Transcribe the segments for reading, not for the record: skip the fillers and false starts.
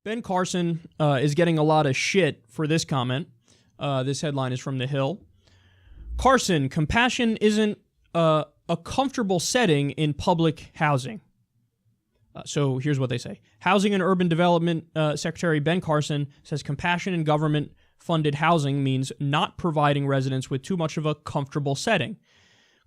Ben Carson is getting a lot of shit for this comment. This headline is from The Hill. Carson, compassion isn't a comfortable setting in public housing. So here's what they say. Housing and Urban Development Secretary Ben Carson says compassion in government-funded housing means not providing residents with too much of a comfortable setting.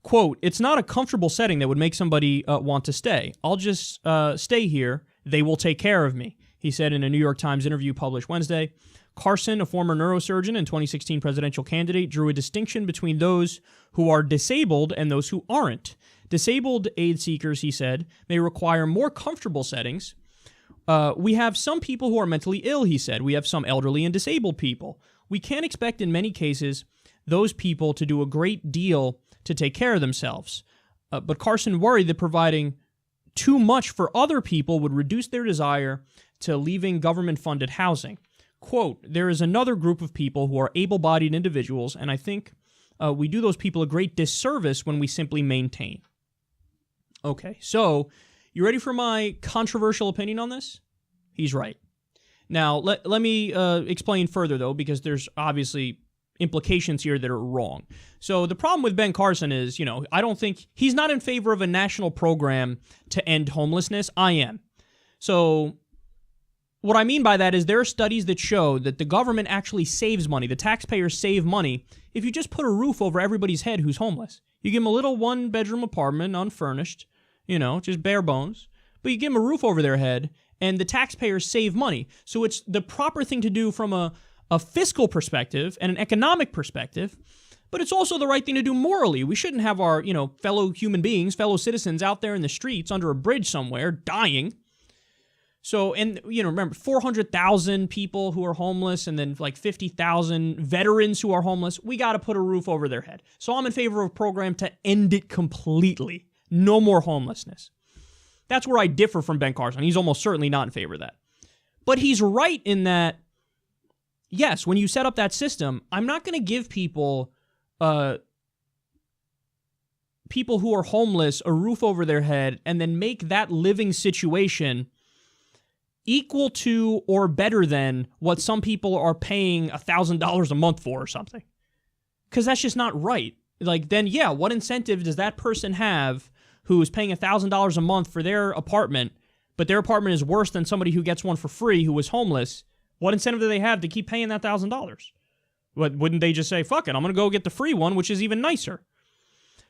Quote, it's not a comfortable setting that would make somebody want to stay. I'll just stay here. They will take care of me, he said in a New York Times interview published Wednesday. Carson, a former neurosurgeon and 2016 presidential candidate, drew a distinction between those who are disabled and those who aren't. Disabled aid seekers, he said, may require more comfortable settings. We have some people who are mentally ill, he said. We have some elderly and disabled people. We can't expect in many cases those people to do a great deal to take care of themselves. But Carson worried that providing too much for other people would reduce their desire to leaving government-funded housing. Quote, there is another group of people who are able-bodied individuals, and I think we do those people a great disservice when we simply maintain. Okay, so you ready for my controversial opinion on this? He's right. Now, let me explain further, though, because there's obviously implications here that are wrong. So the problem with Ben Carson is, I don't think he's not in favor of a national program to end homelessness. I am. So what I mean by that is there are studies that show that the government actually saves money. The taxpayers save money if you just put a roof over everybody's head who's homeless. You give them a little one-bedroom apartment, unfurnished, just bare bones, but you give them a roof over their head, and the taxpayers save money. So it's the proper thing to do from a fiscal perspective and an economic perspective, but it's also the right thing to do morally. We shouldn't have our, fellow human beings, fellow citizens out there in the streets under a bridge somewhere dying. So, and, remember, 400,000 people who are homeless and then like 50,000 veterans who are homeless. We got to put a roof over their head. So I'm in favor of a program to end it completely. No more homelessness. That's where I differ from Ben Carson. He's almost certainly not in favor of that. But he's right in that, yes, when you set up that system, I'm not going to give people who are homeless a roof over their head and then make that living situation equal to or better than what some people are paying $1,000 a month for or something. Because that's just not right. Like, then, yeah, what incentive does that person have who is paying $1,000 a month for their apartment, but their apartment is worse than somebody who gets one for free who is homeless? What incentive do they have to keep paying that $1,000? Wouldn't they just say, fuck it, I'm going to go get the free one, which is even nicer?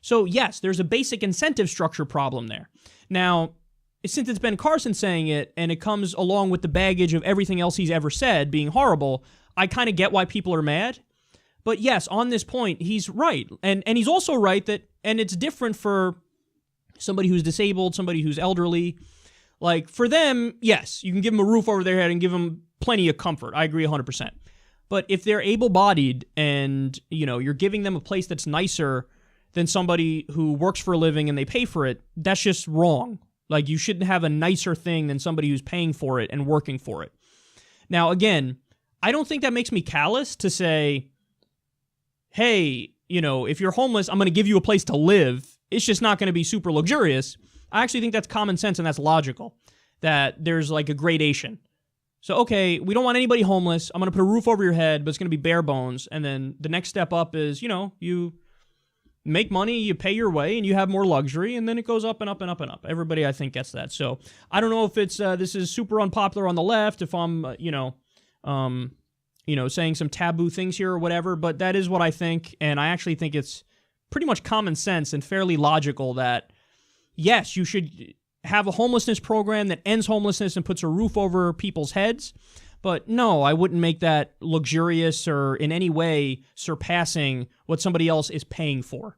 So, yes, there's a basic incentive structure problem there. Now, since it's Ben Carson saying it, and it comes along with the baggage of everything else he's ever said being horrible, I kind of get why people are mad. But yes, on this point, he's right. And he's also right that, and it's different for somebody who's disabled, somebody who's elderly. Like, for them, yes, you can give them a roof over their head and give them plenty of comfort. I agree 100%. But if they're able-bodied and, you're giving them a place that's nicer than somebody who works for a living and they pay for it, that's just wrong. Like, you shouldn't have a nicer thing than somebody who's paying for it and working for it. Now, again, I don't think that makes me callous to say, hey, if you're homeless, I'm going to give you a place to live. It's just not going to be super luxurious. I actually think that's common sense and that's logical, that there's like a gradation. So, okay, we don't want anybody homeless. I'm going to put a roof over your head, but it's going to be bare bones. And then the next step up is, you make money, you pay your way, and you have more luxury, and then it goes up and up and up and up. Everybody, I think, gets that. So I don't know if it's this is super unpopular on the left, if I'm, saying some taboo things here or whatever, but that is what I think, and I actually think it's pretty much common sense and fairly logical that, yes, you should have a homelessness program that ends homelessness and puts a roof over people's heads, but no, I wouldn't make that luxurious or in any way surpassing what somebody else is paying for.